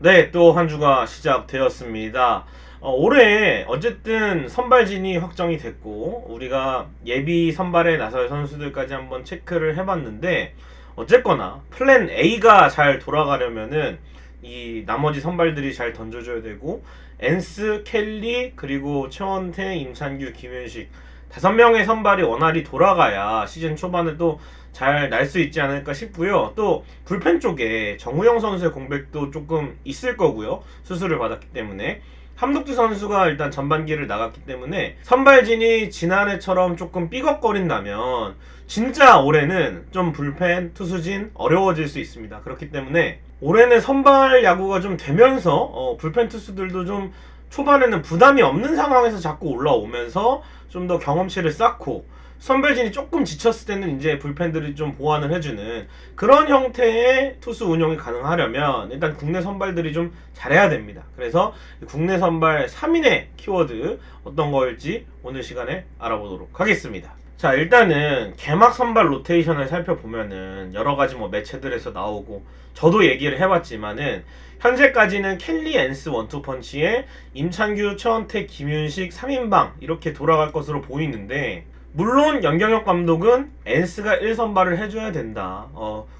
네, 또 한 주가 시작되었습니다. 올해 어쨌든 선발진이 확정이 됐고 우리가 예비 선발에 나설 선수들까지 한번 체크를 해봤는데 어쨌거나 플랜 A가 잘 돌아가려면은 이 나머지 선발들이 잘 던져줘야 되고 엔스, 켈리, 그리고 최원태, 임찬규, 김윤식 5명의 선발이 원활히 돌아가야 시즌 초반에 또 잘 날 수 있지 않을까 싶고요. 또 불펜 쪽에 정우영 선수의 공백도 조금 있을 거고요. 수술을 받았기 때문에 함덕주 선수가 일단 전반기를 나갔기 때문에 선발진이 지난해처럼 조금 삐걱거린다면 진짜 올해는 좀 불펜 투수진 어려워질 수 있습니다. 그렇기 때문에 올해는 선발 야구가 좀 되면서 불펜 투수들도 좀 초반에는 부담이 없는 상황에서 자꾸 올라오면서 좀 더 경험치를 쌓고 선발진이 조금 지쳤을 때는 이제 불펜들이 좀 보완을 해주는 그런 형태의 투수 운영이 가능하려면 일단 국내 선발들이 좀 잘해야 됩니다. 그래서 국내 선발 3인의 키워드 어떤 거일지 오늘 시간에 알아보도록 하겠습니다. 자, 일단은 개막 선발 로테이션을 살펴보면은 여러 가지 뭐 매체들에서 나오고 저도 얘기를 해봤지만은 현재까지는 켈리 엔스 원투펀치에 임찬규, 최원태, 김윤식 3인방 이렇게 돌아갈 것으로 보이는데 물론 연경혁 감독은 엔스가 1선발을 해줘야 된다.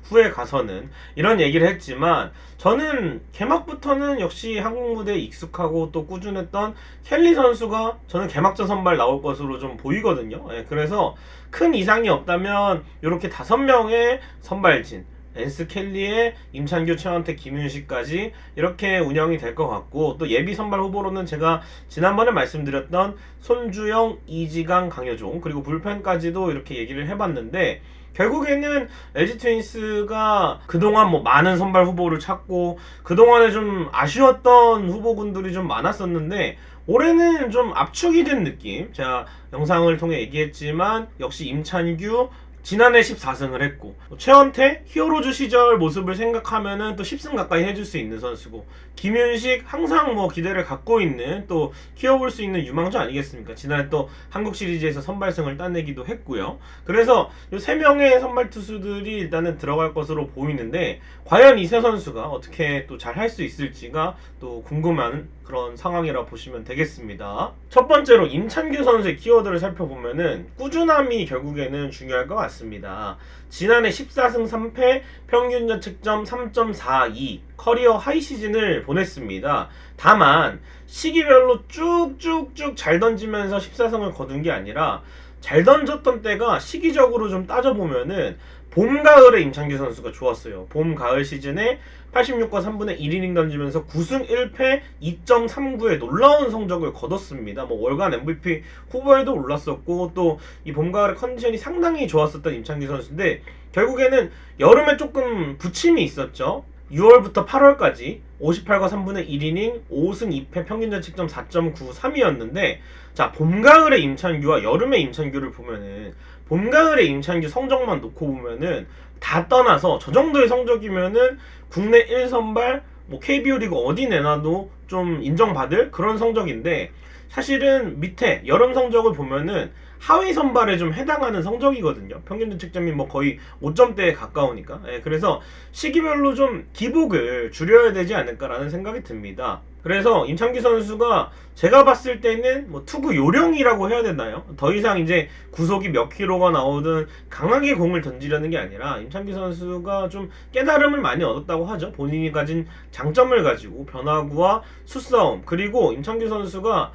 후에 가서는 이런 얘기를 했지만 저는 개막부터는 역시 한국 무대에 익숙하고 또 꾸준했던 켈리 선수가 저는 개막전 선발 나올 것으로 좀 보이거든요. 그래서 큰 이상이 없다면 이렇게 5명의 선발진 엔스 켈리에 임찬규, 최원태, 김윤식까지 이렇게 운영이 될 것 같고 또 예비 선발 후보로는 제가 지난번에 말씀드렸던 손주영, 이지강, 강효종 그리고 불펜까지도 이렇게 얘기를 해봤는데 결국에는 LG 트윈스가 그동안 뭐 많은 선발 후보를 찾고 그동안에 좀 아쉬웠던 후보군들이 좀 많았었는데 올해는 좀 압축이 된 느낌. 제가 영상을 통해 얘기했지만 역시 임찬규 지난해 14승을 했고 최원태 히어로즈 시절 모습을 생각하면은 또 10승 가까이 해줄 수 있는 선수고 김윤식 항상 뭐 기대를 갖고 있는 또 키워볼 수 있는 유망주 아니겠습니까? 지난해 또 한국 시리즈에서 선발승을 따내기도 했고요. 그래서 이 3명의 선발 투수들이 일단은 들어갈 것으로 보이는데 과연 이 세 선수가 어떻게 또 잘 할 수 있을지가 또 궁금한 그런 상황이라 보시면 되겠습니다. 첫 번째로 임찬규 선수의 키워드를 살펴보면은 꾸준함이 결국에는 중요할 것 같습니다. 지난해 14승 3패 평균 자책점 3.42 커리어 하이 시즌을 보냈습니다. 다만 시기별로 쭉쭉쭉 잘 던지면서 14승을 거둔 게 아니라 잘 던졌던 때가 시기적으로 좀 따져보면은 봄, 가을에 임찬규 선수가 좋았어요. 봄, 가을 시즌에 86과 3분의 1이닝 던지면서 9승 1패 2.39의 놀라운 성적을 거뒀습니다. 뭐 월간 MVP 후보에도 올랐었고 또 이 봄, 가을의 컨디션이 상당히 좋았었던 임찬규 선수인데 결국에는 여름에 조금 부침이 있었죠. 6월부터 8월까지 58과 3분의 1이닝 5승 2패 평균 자책점 4.93이었는데 자, 봄, 가을의 임찬규와 여름의 임찬규를 보면은 봄, 가을의 임찬규 성적만 놓고 보면은 다 떠나서 저 정도의 성적이면은 국내 1선발 뭐 KBO 리그 어디 내놔도 좀 인정받을 그런 성적인데 사실은 밑에 여름 성적을 보면은 하위 선발에 좀 해당하는 성적이거든요. 평균 자책점이 뭐 거의 5점대에 가까우니까. 그래서 시기별로 좀 기복을 줄여야 되지 않을까라는 생각이 듭니다. 그래서 임찬규 선수가 제가 봤을 때는 뭐 투구 요령이라고 해야 되나요? 더 이상 이제 구속이 몇 킬로가 나오든 강하게 공을 던지려는 게 아니라 임찬규 선수가 좀 깨달음을 많이 얻었다고 하죠. 본인이 가진 장점을 가지고 변화구와 수싸움 그리고 임찬규 선수가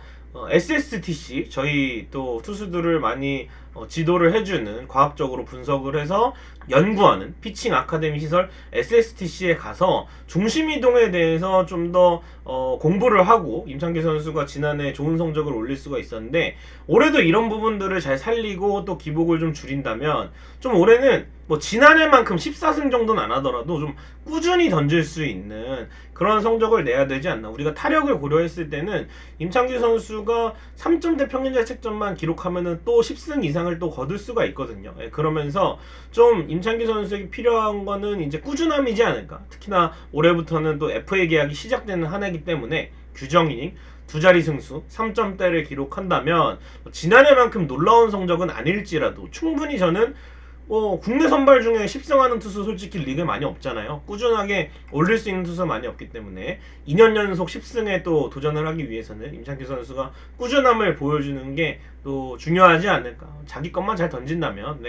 SSTC 저희 또 투수들을 많이 지도를 해주는 과학적으로 분석을 해서 연구하는 피칭 아카데미 시설 SSTC에 가서 중심 이동에 대해서 좀 더 공부를 하고 임창규 선수가 지난해 좋은 성적을 올릴 수가 있었는데 올해도 이런 부분들을 잘 살리고 또 기복을 좀 줄인다면 좀 올해는 뭐 지난해만큼 14승 정도는 안 하더라도 좀 꾸준히 던질 수 있는 그런 성적을 내야 되지 않나. 우리가 타력을 고려했을 때는 임창규 선수가 3점대 평균 자책점만 기록하면은 또 10승 이상을 또 거둘 수가 있거든요. 그러면서 좀 임창규 선수에게 필요한 거는 이제 꾸준함이지 않을까. 특히나 올해부터는 또 FA 계약이 시작되는 한 해이기 때문에 규정 이닝 두 자리 승수 3점대를 기록한다면 지난해만큼 놀라운 성적은 아닐지라도 충분히 저는 국내 선발 중에 10승하는 투수 솔직히 리그에 많이 없잖아요. 꾸준하게 올릴 수 있는 투수 많이 없기 때문에 2년 연속 10승에 또 도전을 하기 위해서는 임창규 선수가 꾸준함을 보여주는 게 또 중요하지 않을까. 자기 것만 잘 던진다면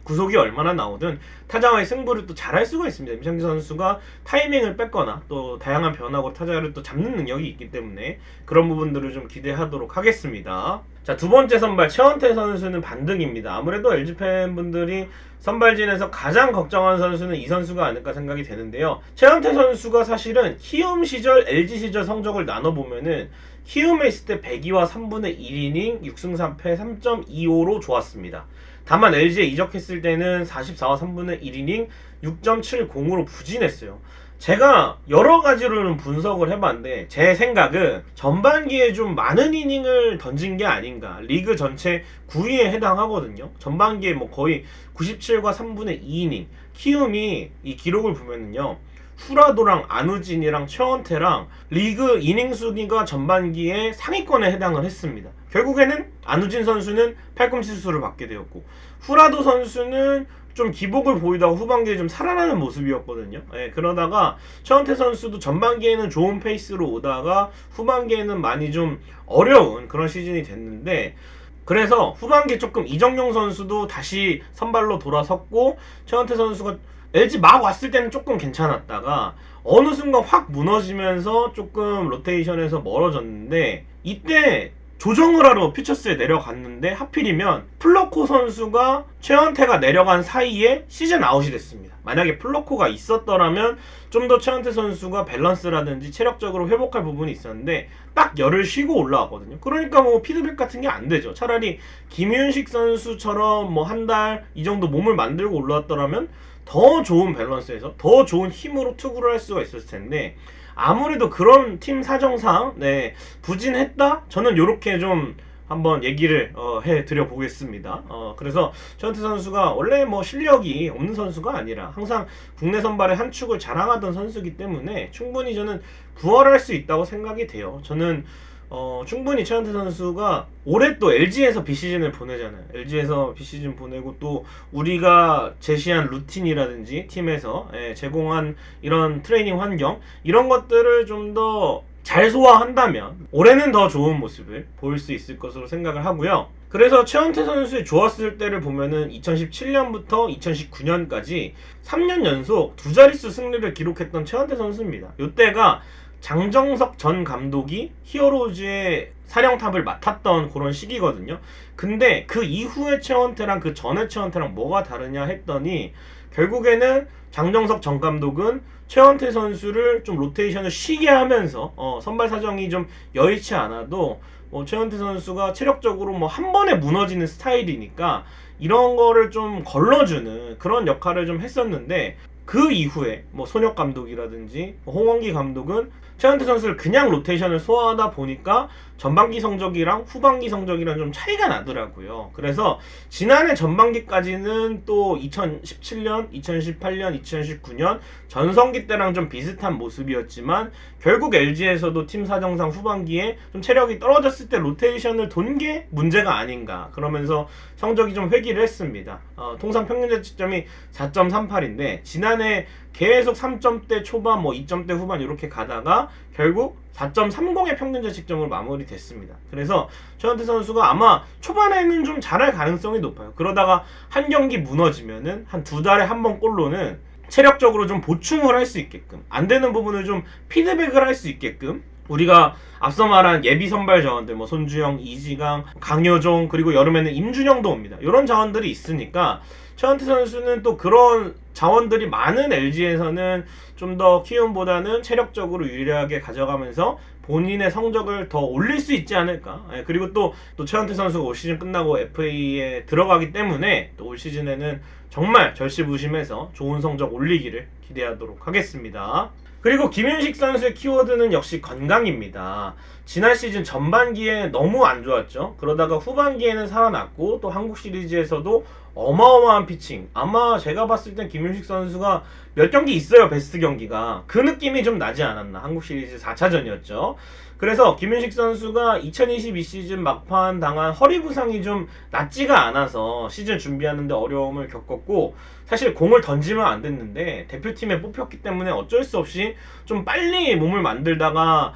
구속이 얼마나 나오든 타자와의 승부를 또 잘할 수가 있습니다. 임창규 선수가 타이밍을 뺏거나 또 다양한 변화고 타자를 또 잡는 능력이 있기 때문에 그런 부분들을 좀 기대하도록 하겠습니다. 자, 두 번째 선발 최원태 선수는 반등입니다. 아무래도 LG 팬분들이 선발진에서 가장 걱정하는 선수는 이 선수가 아닐까 생각이 되는데요. 최원태 선수가 사실은 키움 시절, LG 시절 성적을 나눠보면은 키움에 있을 때 102와 3분의 1이닝 6승 3패 3.25로 좋았습니다. 다만 LG에 이적했을 때는 44와 3분의 1이닝 6.70으로 부진했어요. 제가 여러 가지로는 분석을 해봤는데 제 생각은 전반기에 좀 많은 이닝을 던진 게 아닌가. 리그 전체 9위에 해당하거든요. 전반기에 뭐 거의 97과 3분의 2이닝. 키움이 이 기록을 보면은요, 후라도랑 안우진이랑 최원태랑 리그 이닝 순위가 전반기에 상위권에 해당을 했습니다. 결국에는 안우진 선수는 팔꿈치 수술을 받게 되었고, 후라도 선수는 좀 기복을 보이다가 후반기에 좀 살아나는 모습이었거든요. 그러다가 최원태 선수도 전반기에는 좋은 페이스로 오다가 후반기에는 많이 좀 어려운 그런 시즌이 됐는데, 그래서 후반기에 조금 이정용 선수도 다시 선발로 돌아섰고, 최원태 선수가 LG 막 왔을 때는 조금 괜찮았다가 어느 순간 확 무너지면서 조금 로테이션에서 멀어졌는데, 이때 조정을 하러 퓨처스에 내려갔는데 하필이면 플러코 선수가 최원태가 내려간 사이에 시즌 아웃이 됐습니다. 만약에 플러코가 있었더라면 좀 더 최원태 선수가 밸런스라든지 체력적으로 회복할 부분이 있었는데 딱 열을 쉬고 올라왔거든요. 그러니까 뭐 피드백 같은 게 안 되죠. 차라리 김윤식 선수처럼 뭐 한 달 이 정도 몸을 만들고 올라왔더라면 더 좋은 밸런스에서 더 좋은 힘으로 투구를 할 수가 있었을 텐데, 아무래도 그런 팀 사정상 부진했다? 저는 이렇게 좀 한번 얘기를 해드려 보겠습니다. 그래서 최원태 선수가 원래 뭐 실력이 없는 선수가 아니라 항상 국내 선발의 한 축을 자랑하던 선수이기 때문에 충분히 저는 부활할 수 있다고 생각이 돼요. 저는 충분히 최원태 선수가 올해 또 LG에서 비시즌을 보내잖아요. LG에서 비시즌 보내고 또 우리가 제시한 루틴이라든지 팀에서 제공한 이런 트레이닝 환경, 이런 것들을 좀 더 잘 소화한다면 올해는 더 좋은 모습을 보일 수 있을 것으로 생각을 하고요. 그래서 최원태 선수의 좋았을 때를 보면은 2017년부터 2019년까지 3년 연속 두 자릿수 승리를 기록했던 최원태 선수입니다. 이때가 장정석 전 감독이 히어로즈의 사령탑을 맡았던 그런 시기거든요. 근데 그 이후의 최원태랑 그 전의 최원태랑 뭐가 다르냐 했더니, 결국에는 장정석 전 감독은 최원태 선수를 좀 로테이션을 쉬게 하면서 선발 사정이 좀 여의치 않아도 최원태 선수가 체력적으로 뭐 한 번에 무너지는 스타일이니까 이런 거를 좀 걸러주는 그런 역할을 좀 했었는데, 그 이후에 뭐 손혁 감독이라든지 홍원기 감독은 최원태 선수를 그냥 로테이션을 소화하다 보니까 전반기 성적이랑 후반기 성적이랑 좀 차이가 나더라고요. 그래서 지난해 전반기까지는 또 2017년, 2018년, 2019년 전성기 때랑 좀 비슷한 모습이었지만, 결국 LG에서도 팀 사정상 후반기에 좀 체력이 떨어졌을 때 로테이션을 돈 게 문제가 아닌가, 그러면서 성적이 좀 회귀를 했습니다. 통산 평균 자책점이 4.38인데 지난해 계속 3점대 초반, 뭐 2점대 후반 이렇게 가다가 결국 4.30의 평균 자책점으로 마무리됐습니다. 그래서 최원태 선수가 아마 초반에는 좀 잘할 가능성이 높아요. 그러다가 한 경기 무너지면은 한 두 달에 한 번 꼴로는 체력적으로 좀 보충을 할 수 있게끔, 안 되는 부분을 좀 피드백을 할 수 있게끔, 우리가 앞서 말한 예비 선발 자원들, 뭐 손주영, 이지강, 강효종, 그리고 여름에는 임준영도 옵니다. 이런 자원들이 있으니까 최원태 선수는 또 그런 자원들이 많은 LG에서는 좀 더 키움보다는 체력적으로 유리하게 가져가면서 본인의 성적을 더 올릴 수 있지 않을까. 그리고 또 최원태 선수가 올 시즌 끝나고 FA에 들어가기 때문에 또 올 시즌에는 정말 절실부심해서 좋은 성적 올리기를 기대하도록 하겠습니다. 그리고 김윤식 선수의 키워드는 역시 건강입니다. 지난 시즌 전반기에 너무 안 좋았죠. 그러다가 후반기에는 살아났고 또 한국 시리즈에서도 어마어마한 피칭. 아마 제가 봤을 땐 김윤식 선수가 몇 경기 있어요, 베스트 경기가. 그 느낌이 좀 나지 않았나. 한국 시리즈 4차전이었죠. 그래서 김윤식 선수가 2022 시즌 막판 당한 허리 부상이 좀 낫지가 않아서 시즌 준비하는데 어려움을 겪었고, 사실 공을 던지면 안 됐는데 대표팀에 뽑혔기 때문에 어쩔 수 없이 좀 빨리 몸을 만들다가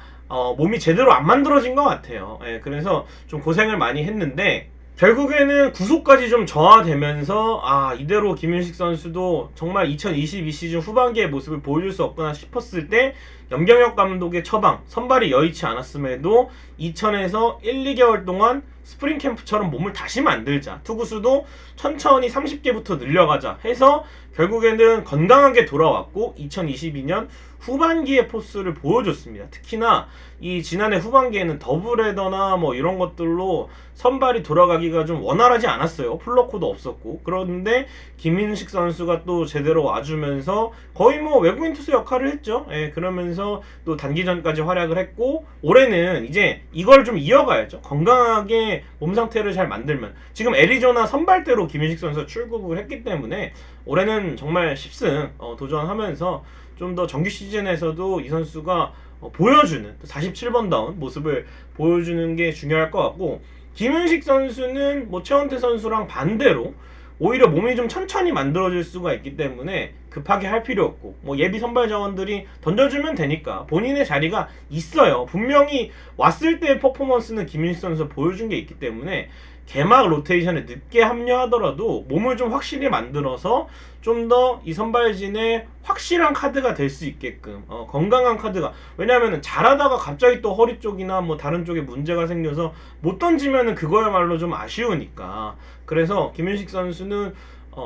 몸이 제대로 안 만들어진 것 같아요. 예, 그래서 좀 고생을 많이 했는데 결국에는 구속까지 좀 저하되면서 이대로 김윤식 선수도 정말 2022 시즌 후반기의 모습을 보여줄 수 없구나 싶었을 때 염경엽 감독의 처방, 선발이 여의치 않았음에도 2000에서 1, 2개월 동안 스프링 캠프처럼 몸을 다시 만들자, 투구수도 천천히 30개부터 늘려가자 해서 결국에는 건강하게 돌아왔고 2022년 후반기의 포스를 보여줬습니다. 특히나 이 지난해 후반기에는 더블헤더나 뭐 이런 것들로 선발이 돌아가기가 좀 원활하지 않았어요. 플러코도 없었고. 그런데 김윤식 선수가 또 제대로 와주면서 거의 뭐 외국인 투수 역할을 했죠. 예, 그러면서 또 단기전까지 활약을 했고, 올해는 이제 이걸 좀 이어가야죠. 건강하게 몸 상태를 잘 만들면, 지금 애리조나 선발대로 김윤식 선수가 출국을 했기 때문에 올해는 정말 10승 도전하면서 좀 더 정규 시즌에서도 이 선수가 보여주는 47번다운 모습을 보여주는 게 중요할 것 같고, 김윤식 선수는 뭐 최원태 선수랑 반대로 오히려 몸이 좀 천천히 만들어질 수가 있기 때문에 급하게 할 필요 없고, 뭐 예비 선발 자원들이 던져주면 되니까 본인의 자리가 있어요. 분명히 왔을 때의 퍼포먼스는 김윤식 선수 보여준 게 있기 때문에 개막 로테이션에 늦게 합류하더라도 몸을 좀 확실히 만들어서 좀 더 이 선발진의 확실한 카드가 될 수 있게끔, 건강한 카드가, 왜냐하면 잘하다가 갑자기 또 허리 쪽이나 뭐 다른 쪽에 문제가 생겨서 못 던지면은 그거야말로 좀 아쉬우니까. 그래서 김윤식 선수는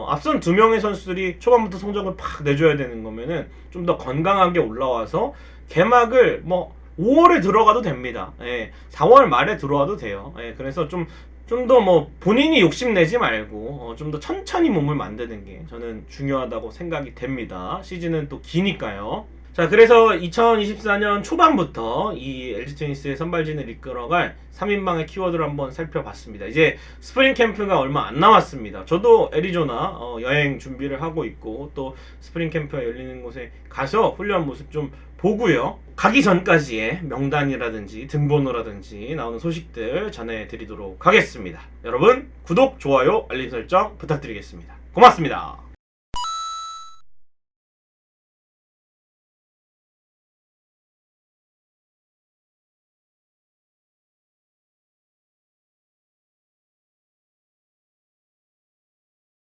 앞선 두 명의 선수들이 초반부터 성적을 팍 내줘야 되는 거면은 좀 더 건강하게 올라와서 개막을 뭐 5월에 들어가도 됩니다. 예, 4월 말에 들어와도 돼요. 예, 그래서 좀 더 뭐 본인이 욕심내지 말고 좀 더 천천히 몸을 만드는 게 저는 중요하다고 생각이 됩니다. 시즌은 또 기니까요. 자, 그래서 2024년 초반부터 이 LG 트윈스의 선발진을 이끌어갈 3인방의 키워드를 한번 살펴봤습니다. 이제 스프링 캠프가 얼마 안 남았습니다. 저도 애리조나 여행 준비를 하고 있고, 또 스프링 캠프가 열리는 곳에 가서 훈련 모습 좀 보고요. 가기 전까지의 명단이라든지 등번호라든지 나오는 소식들 전해드리도록 하겠습니다. 여러분 구독, 좋아요, 알림 설정 부탁드리겠습니다. 고맙습니다.